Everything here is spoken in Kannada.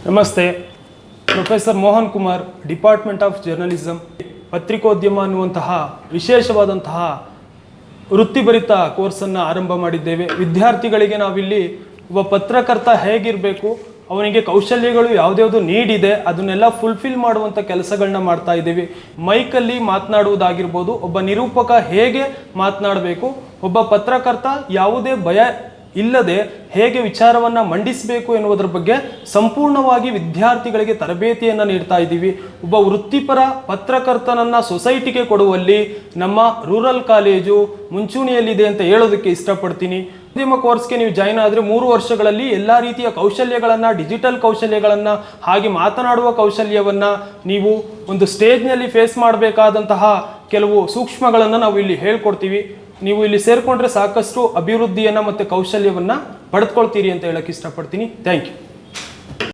ನಮಸ್ತೆ. Professor Mohan Kumar, department of journalism, ಪತ್ರಿಕೋದ್ಯಮ ಅನ್ನುವಂತಹ ವಿಶೇಷವಾದಂತಹ ವೃತ್ತಿಭರಿತ ಕೋರ್ಸನ್ನು ಆರಂಭ ಮಾಡಿದ್ದೇವೆ. ವಿದ್ಯಾರ್ಥಿಗಳಿಗೆ ನಾವಿಲ್ಲಿ ಒಬ್ಬ ಪತ್ರಕರ್ತ ಹೇಗಿರಬೇಕು, ಅವನಿಗೆ ಕೌಶಲ್ಯಗಳು ಯಾವುದ್ಯಾವುದು ನೀಡಿದೆ, ಅದನ್ನೆಲ್ಲ ಫುಲ್ಫಿಲ್ ಮಾಡುವಂಥ ಕೆಲಸಗಳನ್ನ ಮಾಡ್ತಾ ಇದ್ದೀವಿ. ಮೈಕಲ್ಲಿ ಮಾತನಾಡುವುದಾಗಿರ್ಬೋದು, ಒಬ್ಬ ನಿರೂಪಕ ಹೇಗೆ ಮಾತನಾಡಬೇಕು, ಒಬ್ಬ ಪತ್ರಕರ್ತ ಯಾವುದೇ ಭಯ ಇಲ್ಲದೆ ಹೇಗೆ ವಿಚಾರವನ್ನು ಮಂಡಿಸಬೇಕು ಎನ್ನುವುದರ ಬಗ್ಗೆ ಸಂಪೂರ್ಣವಾಗಿ ವಿದ್ಯಾರ್ಥಿಗಳಿಗೆ ತರಬೇತಿಯನ್ನು ನೀಡ್ತಾ ಇದ್ದೀವಿ. ಒಬ್ಬ ವೃತ್ತಿಪರ ಪತ್ರಕರ್ತನನ್ನು ಸೊಸೈಟಿಗೆ ಕೊಡುವಲ್ಲಿ ನಮ್ಮ ರೂರಲ್ ಕಾಲೇಜು ಮುಂಚೂಣಿಯಲ್ಲಿದೆ ಅಂತ ಹೇಳೋದಕ್ಕೆ ಇಷ್ಟಪಡ್ತೀನಿ. ಉದ್ಯಮ ಕೋರ್ಸ್ಗೆ ನೀವು ಜಾಯ್ನ್ ಆದರೆ 3 ವರ್ಷಗಳಲ್ಲಿ ಎಲ್ಲ ರೀತಿಯ ಕೌಶಲ್ಯಗಳನ್ನು, ಡಿಜಿಟಲ್ ಕೌಶಲ್ಯಗಳನ್ನು, ಹಾಗೆ ಮಾತನಾಡುವ ಕೌಶಲ್ಯವನ್ನು, ನೀವು ಒಂದು ಸ್ಟೇಜ್ನಲ್ಲಿ ಫೇಸ್ ಮಾಡಬೇಕಾದಂತಹ ಕೆಲವು ಸೂಕ್ಷ್ಮಗಳನ್ನು ನಾವು ಇಲ್ಲಿ ಹೇಳ್ಕೊಡ್ತೀವಿ. ನೀವು ಇಲ್ಲಿ ಸೇರಿಕೊಂಡ್ರೆ ಸಾಕಷ್ಟು ಅಭಿವೃದ್ಧಿಯನ್ನು ಮತ್ತು ಕೌಶಲ್ಯವನ್ನು ಪಡೆದುಕೊಳ್ತೀರಿ ಅಂತ ಹೇಳಕ್ಕೆ ಇಷ್ಟಪಡ್ತೀನಿ. Thank you.